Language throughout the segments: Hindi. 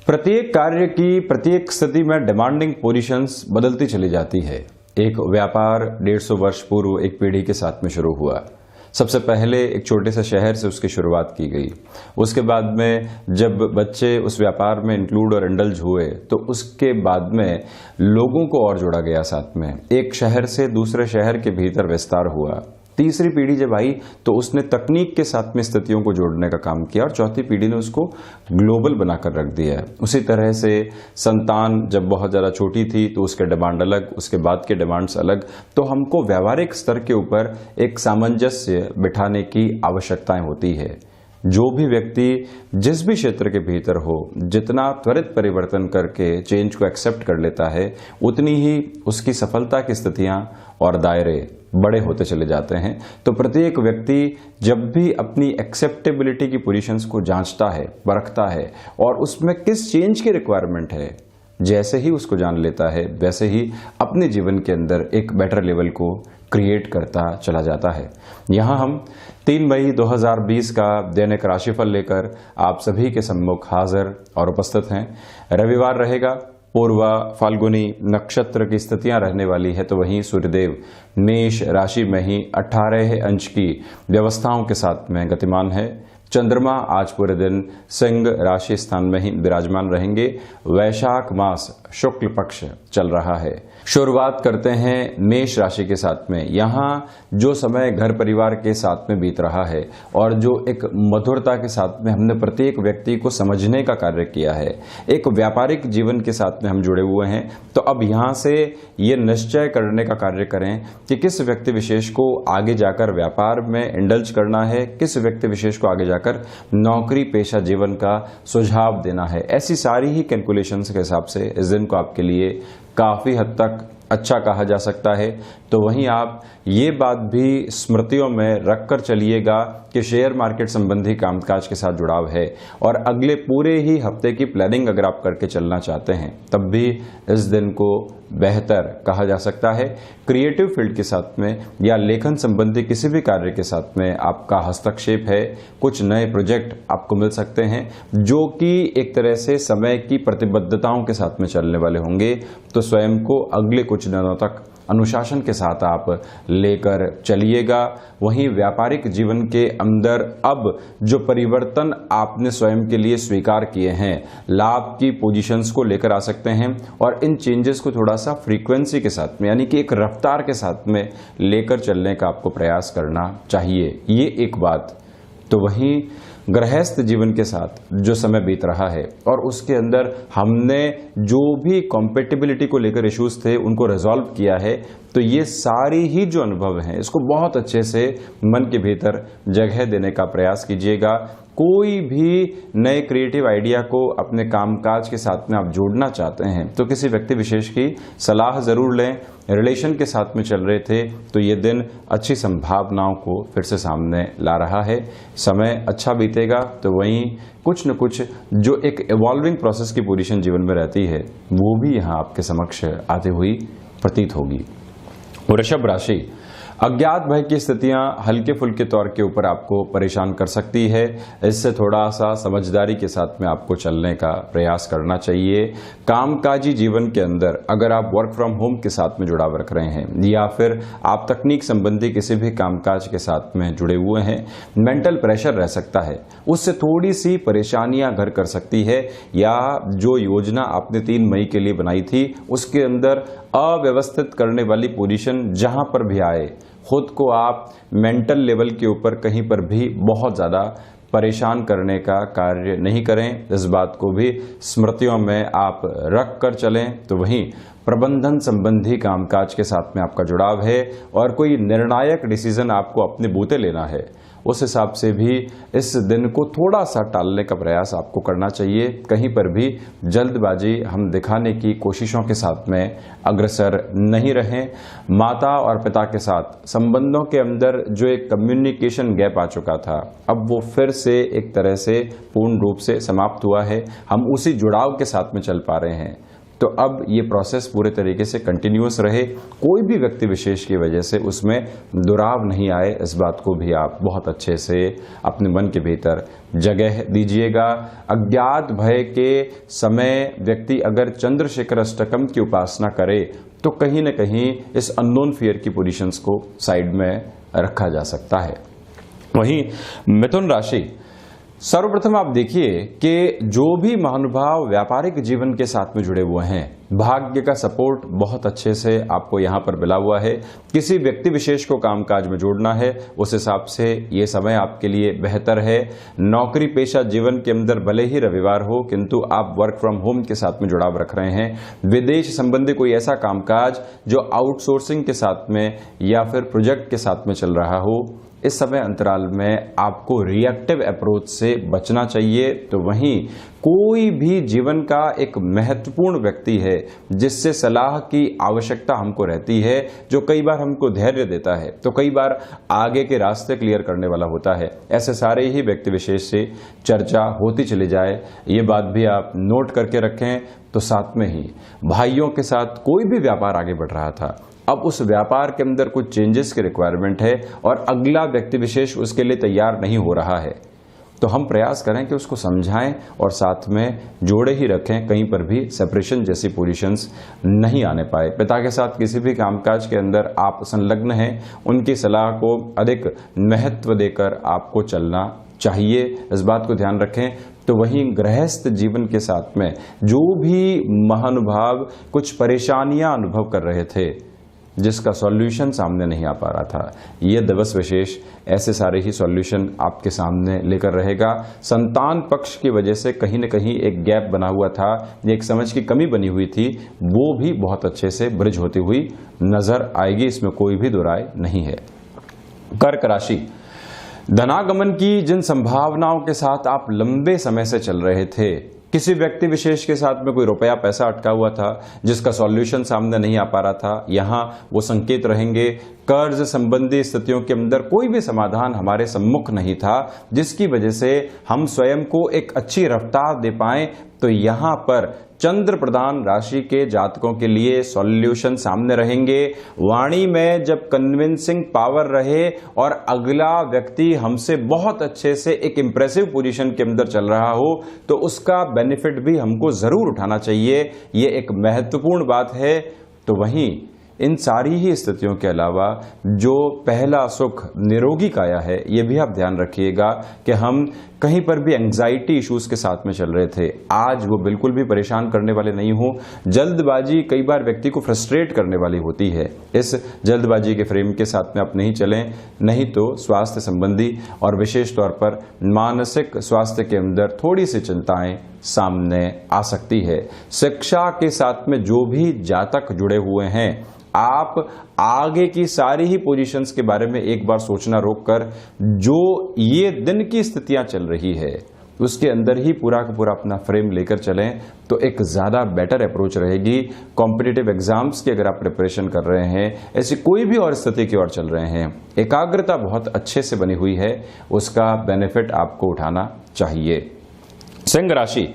प्रत्येक कार्य की प्रत्येक स्थिति में डिमांडिंग पोजीशंस बदलती चली जाती है। एक व्यापार 150 वर्ष पूर्व एक पीढ़ी के साथ में शुरू हुआ। सबसे पहले एक छोटे से शहर से उसकी शुरुआत की गई। उसके बाद में जब बच्चे उस व्यापार में इंक्लूड और इंडल्ज हुए तो उसके बाद में लोगों को और जोड़ा गया साथ में। एक शहर से दूसरे शहर के भीतर विस्तार हुआ। तीसरी पीढ़ी जब आई तो उसने तकनीक के साथ में स्थितियों को जोड़ने का काम किया और चौथी पीढ़ी ने उसको ग्लोबल बनाकर रख दिया है। उसी तरह से संतान जब बहुत ज़्यादा छोटी थी तो उसके डिमांड अलग, उसके बाद के डिमांड्स अलग। तो हमको व्यावहारिक स्तर के ऊपर एक सामंजस्य बिठाने की आवश्यकताएं होती है। जो भी व्यक्ति जिस भी क्षेत्र के भीतर हो, जितना त्वरित परिवर्तन करके चेंज को एक्सेप्ट कर लेता है, उतनी ही उसकी सफलता की स्थितियां और दायरे बड़े होते चले जाते हैं। तो प्रत्येक व्यक्ति जब भी अपनी एक्सेप्टेबिलिटी की पोजीशंस को जांचता है, परखता है और उसमें किस चेंज की रिक्वायरमेंट है, जैसे ही उसको जान लेता है वैसे ही अपने जीवन के अंदर एक बेटर लेवल को क्रिएट करता चला जाता है। यहाँ हम 3 मई 2020 का दैनिक राशिफल लेकर आप सभी के सम्मुख हाजिर और उपस्थित हैं। रविवार रहेगा, पूर्वा फाल्गुनी नक्षत्र की स्थितियां रहने वाली है, तो वहीं सूर्यदेव मेष राशि में ही 18 अंश की व्यवस्थाओं के साथ में गतिमान है। चंद्रमा आज पूरे दिन सिंह राशि स्थान में ही विराजमान रहेंगे। वैशाख मास शुक्ल पक्ष चल रहा है। शुरुआत करते हैं मेष राशि के साथ में। यहाँ जो समय घर परिवार के साथ में बीत रहा है और जो एक मधुरता के साथ में हमने प्रत्येक व्यक्ति को समझने का कार्य किया है, एक व्यापारिक जीवन के साथ में हम जुड़े हुए हैं, तो अब यहाँ से ये निश्चय करने का कार्य करें कि किस व्यक्ति विशेष को आगे जाकर व्यापार में इंडल्ज करना है, किस व्यक्ति विशेष को आगे जाकर नौकरी पेशा जीवन का सुझाव देना है। ऐसी सारी ही कैलकुलेशंस के हिसाब से इस दिन को आपके लिए काफी हद तक अच्छा कहा जा सकता है। तो वहीं आप ये बात भी स्मृतियों में रखकर चलिएगा कि शेयर मार्केट संबंधी कामकाज के साथ जुड़ाव है और अगले पूरे ही हफ्ते की प्लानिंग अगर आप करके चलना चाहते हैं तब भी इस दिन को बेहतर कहा जा सकता है। क्रिएटिव फील्ड के साथ में या लेखन संबंधी किसी भी कार्य के साथ में आपका हस्तक्षेप है। कुछ नए प्रोजेक्ट आपको मिल सकते हैं जो कि एक तरह से समय की प्रतिबद्धताओं के साथ में चलने वाले होंगे। तो स्वयं को अगले कुछ दिनों तक अनुशासन के साथ आप लेकर चलिएगा। वहीं व्यापारिक जीवन के अंदर अब जो परिवर्तन आपने स्वयं के लिए स्वीकार किए हैं, लाभ की पोजीशंस को लेकर आ सकते हैं और इन चेंजेस को थोड़ा सा फ्रीक्वेंसी के साथ में यानी कि एक रफ्तार के साथ में लेकर चलने का आपको प्रयास करना चाहिए। ये एक बात। तो वहीं गृहस्थ जीवन के साथ जो समय बीत रहा है और उसके अंदर हमने जो भी कॉम्पेटिबिलिटी को लेकर इश्यूज थे उनको रिजॉल्व किया है, तो ये सारी ही जो अनुभव हैं इसको बहुत अच्छे से मन के भीतर जगह देने का प्रयास कीजिएगा। कोई भी नए क्रिएटिव आइडिया को अपने कामकाज के साथ में आप जोड़ना चाहते हैं तो किसी व्यक्ति विशेष की सलाह जरूर लें। रिलेशन के साथ में चल रहे थे तो ये दिन अच्छी संभावनाओं को फिर से सामने ला रहा है। समय अच्छा बीतेगा। तो वहीं कुछ न कुछ जो एक इवॉल्विंग प्रोसेस की पोजीशन जीवन में रहती है वो भी यहाँ आपके समक्ष आती हुई प्रतीत होगी। वृषभ राशि, अज्ञात भय की स्थितियां हल्के फुल्के तौर के ऊपर आपको परेशान कर सकती है। इससे थोड़ा सा समझदारी के साथ में आपको चलने का प्रयास करना चाहिए। कामकाजी जीवन के अंदर अगर आप वर्क फ्रॉम होम के साथ में जुड़ाव रख रहे हैं या फिर आप तकनीक संबंधी किसी भी कामकाज के साथ में जुड़े हुए हैं, मेंटल प्रेशर रह सकता है। उससे थोड़ी सी परेशानियां घर कर सकती है या जो योजना आपने 3 मई के लिए बनाई थी उसके अंदर अव्यवस्थित करने वाली पोजीशन जहां पर भी आए, खुद को आप मेंटल लेवल के ऊपर कहीं पर भी बहुत ज़्यादा परेशान करने का कार्य नहीं करें। इस बात को भी स्मृतियों में आप रख कर चलें। तो वहीं प्रबंधन संबंधी कामकाज के साथ में आपका जुड़ाव है और कोई निर्णायक डिसीजन आपको अपने बूते लेना है, उस हिसाब से भी इस दिन को थोड़ा सा टालने का प्रयास आपको करना चाहिए। कहीं पर भी जल्दबाजी हम दिखाने की कोशिशों के साथ में अग्रसर नहीं रहें। माता और पिता के साथ संबंधों के अंदर जो एक कम्युनिकेशन गैप आ चुका था, अब वो फिर से एक तरह से पूर्ण रूप से समाप्त हुआ है। हम उसी जुड़ाव के साथ में चल पा रहे हैं। तो अब ये प्रोसेस पूरे तरीके से कंटिन्यूअस रहे, कोई भी व्यक्ति विशेष की वजह से उसमें दुराव नहीं आए, इस बात को भी आप बहुत अच्छे से अपने मन के भीतर जगह दीजिएगा। अज्ञात भय के समय व्यक्ति अगर चंद्रशेखर अष्टकम की उपासना करे तो कहीं न कहीं इस अननोन फियर की पोजीशंस को साइड में रखा जा सकता है। वहीं मिथुन राशि, सर्वप्रथम आप देखिए कि जो भी महानुभाव व्यापारिक जीवन के साथ में जुड़े हुए हैं, भाग्य का सपोर्ट बहुत अच्छे से आपको यहां पर मिला हुआ है। किसी व्यक्ति विशेष को कामकाज में जोड़ना है, उस हिसाब से ये समय आपके लिए बेहतर है। नौकरी पेशा जीवन के अंदर भले ही रविवार हो, किंतु आप वर्क फ्रॉम होम के साथ में जुड़ाव रख रहे हैं। विदेश संबंधी कोई ऐसा कामकाज जो आउटसोर्सिंग के साथ में या फिर प्रोजेक्ट के साथ में चल रहा हो, इस समय अंतराल में आपको रिएक्टिव अप्रोच से बचना चाहिए। तो वहीं कोई भी जीवन का एक महत्वपूर्ण व्यक्ति है जिससे सलाह की आवश्यकता हमको रहती है, जो कई बार हमको धैर्य देता है, तो कई बार आगे के रास्ते क्लियर करने वाला होता है। ऐसे सारे ही व्यक्ति विशेष से चर्चा होती चली जाए, ये बात भी आप नोट करके रखें। तो साथ में ही भाइयों के साथ कोई भी व्यापार आगे बढ़ रहा था, अब उस व्यापार के अंदर कुछ चेंजेस की रिक्वायरमेंट है और अगला व्यक्ति विशेष उसके लिए तैयार नहीं हो रहा है, तो हम प्रयास करें कि उसको समझाएं और साथ में जोड़े ही रखें, कहीं पर भी सेपरेशन जैसी पोजीशंस नहीं आने पाए। पिता के साथ किसी भी कामकाज के अंदर आप संलग्न हैं, उनकी सलाह को अधिक महत्व देकर आपको चलना चाहिए, इस बात को ध्यान रखें। तो वहीं गृहस्थ जीवन के साथ में जो भी महानुभाव कुछ परेशानियां अनुभव कर रहे थे, जिसका सॉल्यूशन सामने नहीं आ पा रहा था, ये दिवस विशेष ऐसे सारे ही सॉल्यूशन आपके सामने लेकर रहेगा। संतान पक्ष की वजह से कहीं न कहीं एक गैप बना हुआ था, एक समझ की कमी बनी हुई थी, वो भी बहुत अच्छे से ब्रिज होती हुई नजर आएगी, इसमें कोई भी दो राय नहीं है। कर्क राशि, धनागमन की जिन संभावनाओं के साथ आप लंबे समय से चल रहे थे, किसी व्यक्ति विशेष के साथ में कोई रुपया पैसा अटका हुआ था जिसका सॉल्यूशन सामने नहीं आ पा रहा था, यहां वो संकेत रहेंगे। कर्ज संबंधी स्थितियों के अंदर कोई भी समाधान हमारे सम्मुख नहीं था जिसकी वजह से हम स्वयं को एक अच्छी रफ्तार दे पाएं, तो यहां पर चंद्र प्रधान राशि के जातकों के लिए सॉल्यूशन सामने रहेंगे। वाणी में जब कन्विंसिंग पावर रहे और अगला व्यक्ति हमसे बहुत अच्छे से एक इंप्रेसिव पोजीशन के अंदर चल रहा हो, तो उसका बेनिफिट भी हमको जरूर उठाना चाहिए, ये एक महत्वपूर्ण बात है। तो वहीं इन सारी ही स्थितियों के अलावा जो पहला सुख निरोगी काया है, ये भी आप ध्यान रखिएगा कि हम कहीं पर भी एंग्जाइटी इश्यूज के साथ में चल रहे थे, आज वो बिल्कुल भी परेशान करने वाले नहीं हो। जल्दबाजी कई बार व्यक्ति को फ्रस्ट्रेट करने वाली होती है, इस जल्दबाजी के फ्रेम के साथ में आप नहीं चलें, नहीं तो स्वास्थ्य संबंधी और विशेष तौर पर मानसिक स्वास्थ्य के अंदर थोड़ी सी चिंताएं सामने आ सकती है। शिक्षा के साथ में जो भी जातक जुड़े हुए हैं, आप आगे की सारी ही पोजीशंस के बारे में एक बार सोचना रोककर जो ये दिन की स्थितियां चल रही है उसके अंदर ही पूरा का पूरा अपना फ्रेम लेकर चलें, तो एक ज्यादा बेटर अप्रोच रहेगी। कॉम्पिटिटिव एग्जाम्स की अगर आप प्रिपरेशन कर रहे हैं, ऐसी कोई भी और स्थिति की ओर चल रहे हैं, एकाग्रता बहुत अच्छे से बनी हुई है, उसका बेनिफिट आपको उठाना चाहिए। सिंह राशि,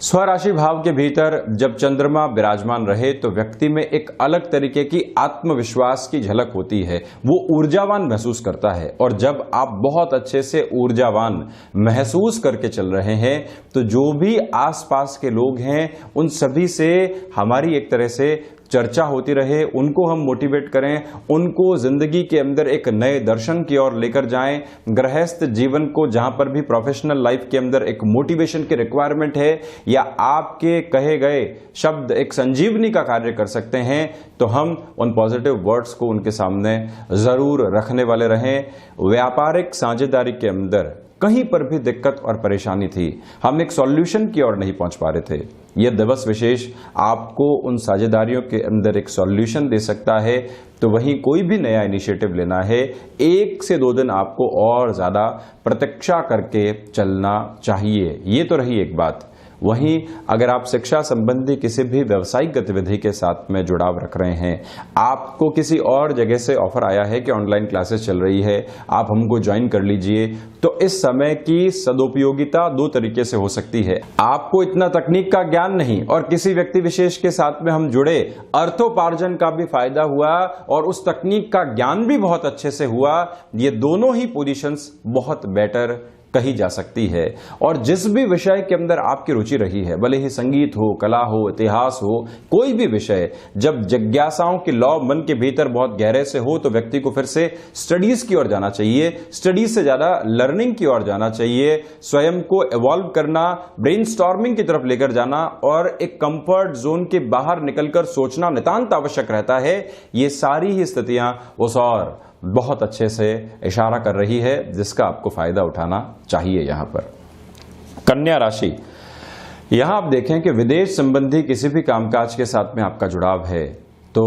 स्वराशि भाव के भीतर जब चंद्रमा विराजमान रहे तो व्यक्ति में एक अलग तरीके की आत्मविश्वास की झलक होती है, वो ऊर्जावान महसूस करता है। और जब आप बहुत अच्छे से ऊर्जावान महसूस करके चल रहे हैं, तो जो भी आसपास के लोग हैं उन सभी से हमारी एक तरह से चर्चा होती रहे, उनको हम मोटिवेट करें, उनको जिंदगी के अंदर एक नए दर्शन की ओर लेकर जाएं। गृहस्थ जीवन को जहां पर भी प्रोफेशनल लाइफ के अंदर एक मोटिवेशन की रिक्वायरमेंट है या आपके कहे गए शब्द एक संजीवनी का कार्य कर सकते हैं, तो हम उन पॉजिटिव वर्ड्स को उनके सामने जरूर रखने वाले रहें। व्यापारिक साझेदारी के अंदर कहीं पर भी दिक्कत और परेशानी थी, हम एक सॉल्यूशन की ओर नहीं पहुंच पा रहे थे, यह दिवस विशेष आपको उन साझेदारियों के अंदर एक सॉल्यूशन दे सकता है। तो वहीं कोई भी नया इनिशिएटिव लेना है, 1 से 2 दिन आपको और ज्यादा प्रतीक्षा करके चलना चाहिए। ये तो रही एक बात। वहीं अगर आप शिक्षा संबंधी किसी भी व्यावसायिक गतिविधि के साथ में जुड़ाव रख रहे हैं, आपको किसी और जगह से ऑफर आया है कि ऑनलाइन क्लासेस चल रही है, आप हमको ज्वाइन कर लीजिए, तो इस समय की सदुपयोगिता दो तरीके से हो सकती है। आपको इतना तकनीक का ज्ञान नहीं और किसी व्यक्ति विशेष के साथ में हम जुड़े, अर्थोपार्जन का भी फायदा हुआ और उस तकनीक का ज्ञान भी बहुत अच्छे से हुआ। ये दोनों ही पोजीशंस बहुत बेटर कही जा सकती है। और जिस भी विषय के अंदर आपकी रुचि रही है, भले ही संगीत हो, कला हो, इतिहास हो, कोई भी विषय, जब जिज्ञासाओं की लौ मन के भीतर बहुत गहरे से हो तो व्यक्ति को फिर से स्टडीज की ओर जाना चाहिए, स्टडीज से ज्यादा लर्निंग की ओर जाना चाहिए, स्वयं को इवॉल्व करना, ब्रेनस्टॉर्मिंग की तरफ लेकर जाना और एक कंफर्ट जोन के बाहर निकलकर सोचना नितांत आवश्यक रहता है। ये सारी ही स्थितियां उस और बहुत अच्छे से इशारा कर रही है, जिसका आपको फायदा उठाना चाहिए। यहां पर कन्या राशि, यहां आप देखें कि विदेश संबंधी किसी भी कामकाज के साथ में आपका जुड़ाव है तो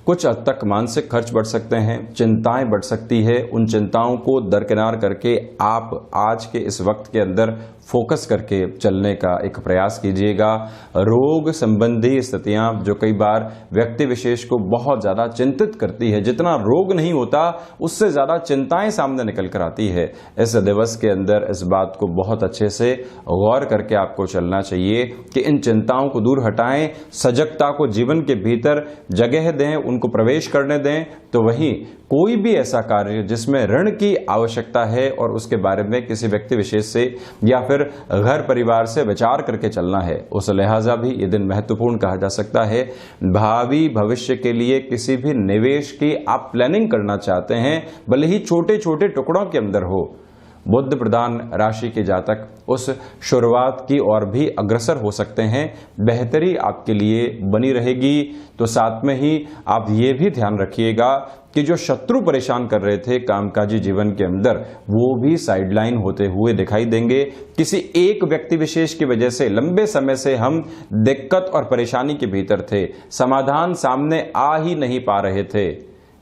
कुछ हद तक मानसिक खर्च बढ़ सकते हैं, चिंताएं बढ़ सकती है। उन चिंताओं को दरकिनार करके आप आज के इस वक्त के अंदर फोकस करके चलने का एक प्रयास कीजिएगा। रोग संबंधी स्थितियां जो कई बार व्यक्ति विशेष को बहुत ज्यादा चिंतित करती है, जितना रोग नहीं होता उससे ज्यादा चिंताएं सामने निकल कर आती है। इस दिवस के अंदर इस बात को बहुत अच्छे से गौर करके आपको चलना चाहिए कि इन चिंताओं को दूर हटाएं, सजगता को जीवन के भीतर जगह दें, उनको प्रवेश करने दें। तो वहीं कोई भी ऐसा कार्य जिसमें ऋण की आवश्यकता है और उसके बारे में किसी व्यक्ति विशेष से या फिर घर परिवार से विचार करके चलना है, उस लिहाजा भी ये दिन महत्वपूर्ण कहा जा सकता है। भावी भविष्य के लिए किसी भी निवेश की आप प्लानिंग करना चाहते हैं, भले ही छोटे छोटे टुकड़ों के अंदर हो, बुध प्रधान राशि के जातक उस शुरुआत की ओर भी अग्रसर हो सकते हैं। बेहतरी आपके लिए बनी रहेगी। तो साथ में ही आप ये भी ध्यान रखिएगा कि जो शत्रु परेशान कर रहे थे कामकाजी जीवन के अंदर, वो भी साइडलाइन होते हुए दिखाई देंगे। किसी एक व्यक्ति विशेष की वजह से लंबे समय से हम दिक्कत और परेशानी के भीतर थे, समाधान सामने आ ही नहीं पा रहे थे।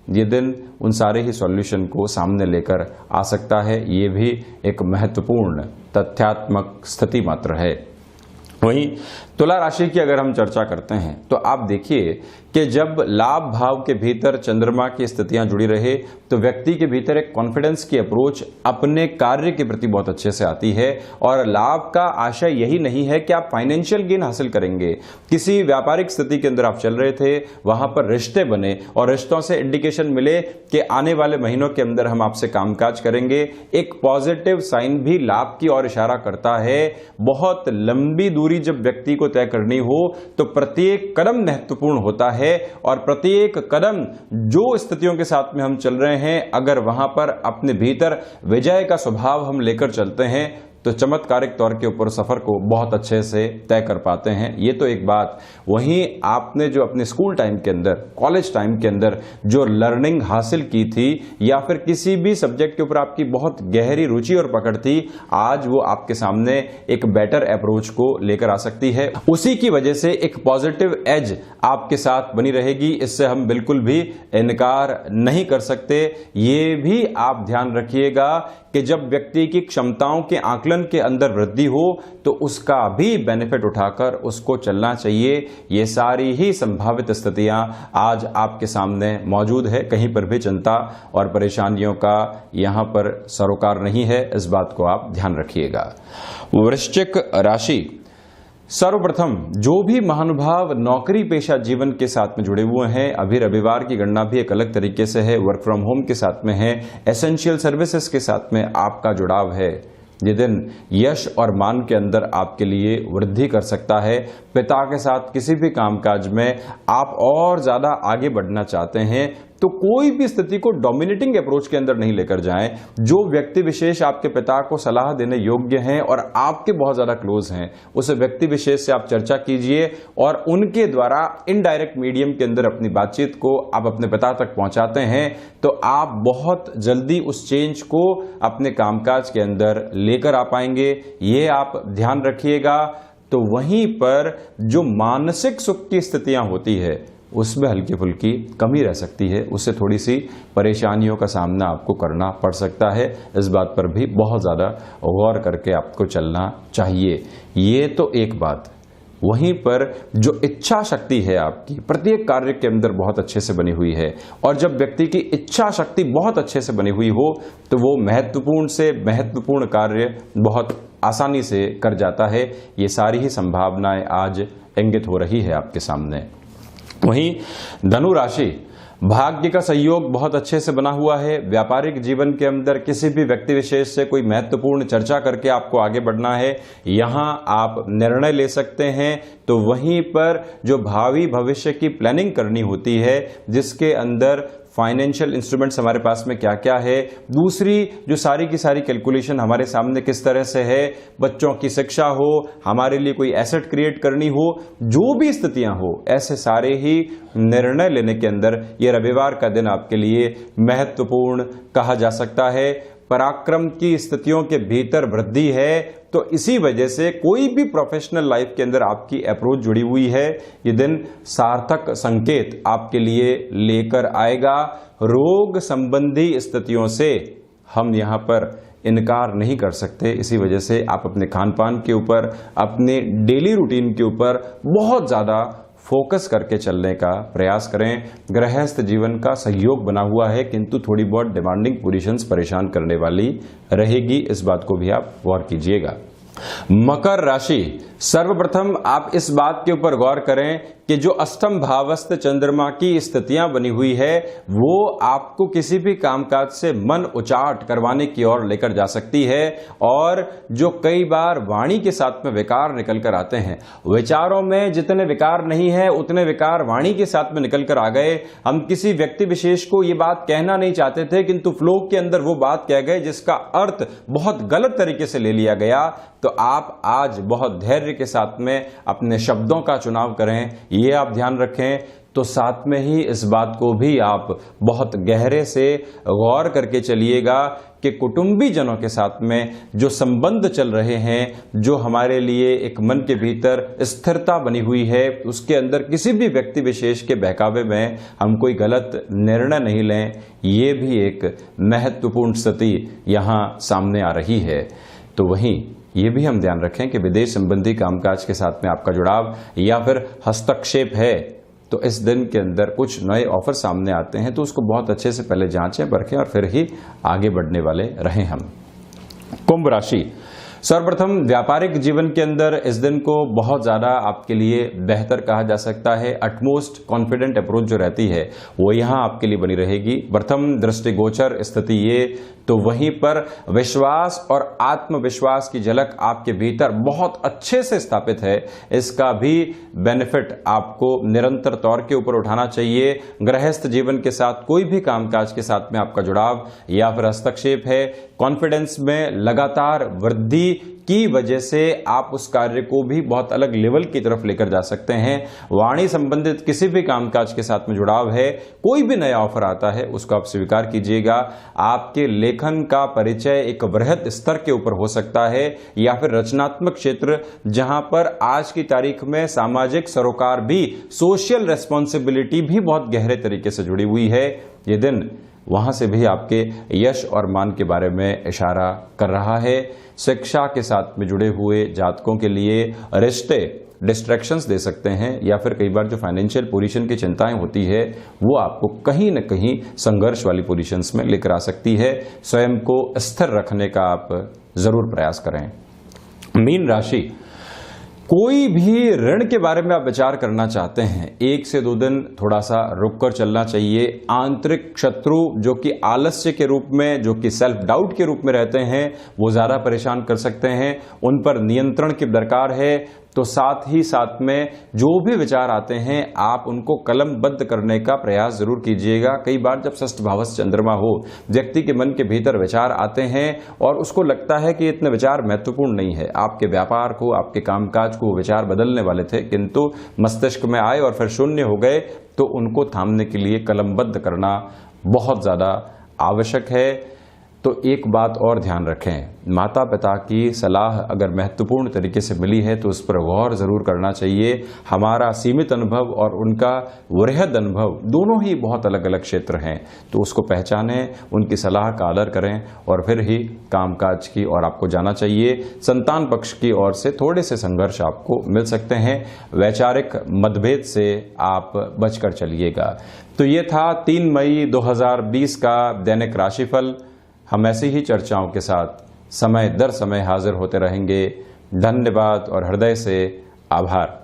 ये दिन उन सारे ही सॉल्यूशन को सामने लेकर आ सकता है। ये भी एक महत्वपूर्ण तथ्यात्मक स्थिति मात्र है। वहीं तुला राशि की अगर हम चर्चा करते हैं तो आप देखिए कि जब लाभ भाव के भीतर चंद्रमा की स्थितियां जुड़ी रहे तो व्यक्ति के भीतर एक कॉन्फिडेंस की अप्रोच अपने कार्य के प्रति बहुत अच्छे से आती है। और लाभ का आशय यही नहीं है कि आप फाइनेंशियल गेन हासिल करेंगे। किसी व्यापारिक स्थिति के अंदर आप चल रहे थे, वहां पर रिश्ते बने और रिश्तों से इंडिकेशन मिले कि आने वाले महीनों के अंदर हम आपसे कामकाज करेंगे। एक पॉजिटिव साइन भी लाभ की ओर इशारा करता है। बहुत लंबी दूरी जब व्यक्ति को तय करनी हो तो प्रत्येक कदम महत्वपूर्ण होता है और प्रत्येक कदम जो स्थितियों के साथ में हम चल रहे हैं, अगर वहां पर अपने भीतर विजय का स्वभाव हम लेकर चलते हैं तो चमत्कारिक तौर के ऊपर सफर को बहुत अच्छे से तय कर पाते हैं। ये तो एक बात। वहीं आपने जो अपने स्कूल टाइम के अंदर, कॉलेज टाइम के अंदर जो लर्निंग हासिल की थी या फिर किसी भी सब्जेक्ट के ऊपर आपकी बहुत गहरी रुचि और पकड़ थी, आज वो आपके सामने एक बेटर अप्रोच को लेकर आ सकती है। उसी की वजह से एक पॉजिटिव एज आपके साथ बनी रहेगी, इससे हम बिल्कुल भी इनकार नहीं कर सकते। ये भी आप ध्यान रखिएगा कि जब व्यक्ति की क्षमताओं के आकलन के अंदर वृद्धि हो तो उसका भी बेनिफिट उठाकर उसको चलना चाहिए। ये सारी ही संभावित स्थितियां आज आपके सामने मौजूद है। कहीं पर भी चिंता और परेशानियों का यहां पर सरोकार नहीं है, इस बात को आप ध्यान रखिएगा। वृश्चिक राशि, सर्वप्रथम जो भी महानुभाव नौकरी पेशा जीवन के साथ में जुड़े हुए हैं, अभी रविवार की गणना भी एक अलग तरीके से है, वर्क फ्रॉम होम के साथ में है, एसेंशियल सर्विसेज के साथ में आपका जुड़ाव है। ये दिन यश और मान के अंदर आपके लिए वृद्धि कर सकता है। पिता के साथ किसी भी कामकाज में आप और ज्यादा आगे बढ़ना चाहते हैं तो कोई भी स्थिति को डोमिनेटिंग अप्रोच के अंदर नहीं लेकर जाएं। जो व्यक्ति विशेष आपके पिता को सलाह देने योग्य हैं और आपके बहुत ज्यादा क्लोज हैं, उस व्यक्ति विशेष से आप चर्चा कीजिए और उनके द्वारा इनडायरेक्ट मीडियम के अंदर अपनी बातचीत को आप अपने पिता तक पहुंचाते हैं तो आप बहुत जल्दी उस चेंज को अपने कामकाज के अंदर लेकर आ पाएंगे। ये आप ध्यान रखिएगा। तो वहीं पर जो मानसिक सुख की स्थितियां होती है उसमें हल्की फुल्की कमी रह सकती है, उससे थोड़ी सी परेशानियों का सामना आपको करना पड़ सकता है। इस बात पर भी बहुत ज़्यादा गौर करके आपको चलना चाहिए। ये तो एक बात। वहीं पर जो इच्छा शक्ति है आपकी प्रत्येक कार्य के अंदर बहुत अच्छे से बनी हुई है, और जब व्यक्ति की इच्छा शक्ति बहुत अच्छे से बनी हुई हो तो वो महत्वपूर्ण से महत्वपूर्ण कार्य बहुत आसानी से कर जाता है। ये सारी ही संभावनाएं आज इंगित हो रही है आपके सामने। वहीं धनु राशि, भाग्य का सहयोग बहुत अच्छे से बना हुआ है। व्यापारिक जीवन के अंदर किसी भी व्यक्ति विशेष से कोई महत्वपूर्ण चर्चा करके आपको आगे बढ़ना है, यहां आप निर्णय ले सकते हैं। तो वहीं पर जो भावी भविष्य की प्लानिंग करनी होती है, जिसके अंदर फाइनेंशियल इंस्ट्रूमेंट्स हमारे पास में क्या क्या है, दूसरी जो सारी की सारी कैलकुलेशन हमारे सामने किस तरह से है, बच्चों की शिक्षा हो, हमारे लिए कोई एसेट क्रिएट करनी हो, जो भी स्थितियां हो, ऐसे सारे ही निर्णय लेने के अंदर ये रविवार का दिन आपके लिए महत्वपूर्ण कहा जा सकता है। पराक्रम की स्थितियों के भीतर वृद्धि है, तो इसी वजह से कोई भी प्रोफेशनल लाइफ के अंदर आपकी अप्रोच जुड़ी हुई है, ये दिन सार्थक संकेत आपके लिए लेकर आएगा। रोग संबंधी स्थितियों से हम यहां पर इनकार नहीं कर सकते, इसी वजह से आप अपने खान पान के ऊपर, अपने डेली रूटीन के ऊपर बहुत ज़्यादा फोकस करके चलने का प्रयास करें। गृहस्थ जीवन का सहयोग बना हुआ है, किंतु थोड़ी बहुत डिमांडिंग पोजीशंस परेशान करने वाली रहेगी, इस बात को भी आप गौर कीजिएगा। मकर राशि, सर्वप्रथम आप इस बात के ऊपर गौर करें कि जो अष्टम भावस्थ चंद्रमा की स्थितियां बनी हुई है वो आपको किसी भी कामकाज से मन उचाट करवाने की ओर लेकर जा सकती है, और जो कई बार वाणी के साथ में विकार निकल कर आते हैं, विचारों में जितने विकार नहीं है उतने विकार वाणी के साथ में निकल कर आ गए। हम किसी व्यक्ति विशेष को ये बात कहना नहीं चाहते थे, किंतु फ्लो के अंदर वो बात कह गए जिसका अर्थ बहुत गलत तरीके से ले लिया गया। तो आप आज बहुत धैर्य के साथ में अपने शब्दों का चुनाव करें, ये आप ध्यान रखें। तो साथ में ही इस बात को भी आप बहुत गहरे से गौर करके चलिएगा कि कुटुंबी जनों के साथ में जो संबंध चल रहे हैं, जो हमारे लिए एक मन के भीतर स्थिरता बनी हुई है, उसके अंदर किसी भी व्यक्ति विशेष के बहकावे में हम कोई गलत निर्णय नहीं लें। ये भी एक महत्वपूर्ण स्थिति यहाँ सामने आ रही है। तो वहीं ये भी हम ध्यान रखें कि विदेश संबंधी कामकाज के साथ में आपका जुड़ाव या फिर हस्तक्षेप है, तो इस दिन के अंदर कुछ नए ऑफर सामने आते हैं, तो उसको बहुत अच्छे से पहले जांचें परखें और फिर ही आगे बढ़ने वाले रहें हम। कुंभ राशि, सर्वप्रथम व्यापारिक जीवन के अंदर इस दिन को बहुत ज़्यादा आपके लिए बेहतर कहा जा सकता है। अटमोस्ट कॉन्फिडेंट अप्रोच जो रहती है वो यहाँ आपके लिए बनी रहेगी। प्रथम दृष्टिगोचर स्थिति ये, तो वहीं पर विश्वास और आत्मविश्वास की झलक आपके भीतर बहुत अच्छे से स्थापित है। इसका भी बेनिफिट आपको निरंतर तौर के ऊपर उठाना चाहिए। गृहस्थ जीवन के साथ कोई भी कामकाज के साथ में आपका जुड़ाव या फिर हस्तक्षेप है, कॉन्फिडेंस में लगातार वृद्धि की वजह से आप उस कार्य को भी बहुत अलग लेवल की तरफ लेकर जा सकते हैं। वाणी संबंधित किसी भी कामकाज के साथ में जुड़ाव है, कोई भी नया ऑफर आता है उसको आप स्वीकार कीजिएगा। आपके लेखन का परिचय एक वृहद स्तर के ऊपर हो सकता है, या फिर रचनात्मक क्षेत्र जहां पर आज की तारीख में सामाजिक सरोकार भी, सोशल रेस्पॉन्सिबिलिटी भी बहुत गहरे तरीके से जुड़ी हुई है। ये दिन वहां से भी आपके यश और मान के बारे में इशारा कर रहा है। शिक्षा के साथ में जुड़े हुए जातकों के लिए रिश्ते डिस्ट्रैक्शंस दे सकते हैं, या फिर कई बार जो फाइनेंशियल पोजीशन की चिंताएं होती है वो आपको कहीं न कहीं संघर्ष वाली पोजीशंस में लेकर आ सकती है। स्वयं को स्थिर रखने का आप जरूर प्रयास करें। मीन राशि, कोई भी ऋण के बारे में आप विचार करना चाहते हैं, 1 से 2 दिन थोड़ा सा रुक कर चलना चाहिए। आंतरिक शत्रु जो कि आलस्य के रूप में, जो कि सेल्फ डाउट के रूप में रहते हैं, वो ज्यादा परेशान कर सकते हैं। उन पर नियंत्रण की दरकार है। तो साथ ही साथ में जो भी विचार आते हैं आप उनको कलमबद्ध करने का प्रयास जरूर कीजिएगा। कई बार जब षष्ठ भावस्थ चंद्रमा हो, व्यक्ति के मन के भीतर विचार आते हैं और उसको लगता है कि इतने विचार महत्वपूर्ण नहीं है, आपके व्यापार को, आपके कामकाज को विचार बदलने वाले थे, किंतु मस्तिष्क में आए और फिर शून्य हो गए, तो उनको थामने के लिए कलमबद्ध करना बहुत ज्यादा आवश्यक है। तो एक बात और ध्यान रखें, माता पिता की सलाह अगर महत्वपूर्ण तरीके से मिली है तो उस पर गौर ज़रूर करना चाहिए। हमारा सीमित अनुभव और उनका वृहद अनुभव दोनों ही बहुत अलग अलग क्षेत्र हैं, तो उसको पहचानें, उनकी सलाह का आदर करें और फिर ही कामकाज की ओर आपको जाना चाहिए। संतान पक्ष की ओर से थोड़े से संघर्ष आपको मिल सकते हैं, वैचारिक मतभेद से आप बचकर चलिएगा। तो ये था 3 मई 2020 का दैनिक राशिफल। हम ऐसी ही चर्चाओं के साथ समय दर समय हाजिर होते रहेंगे। धन्यवाद और हृदय से आभार।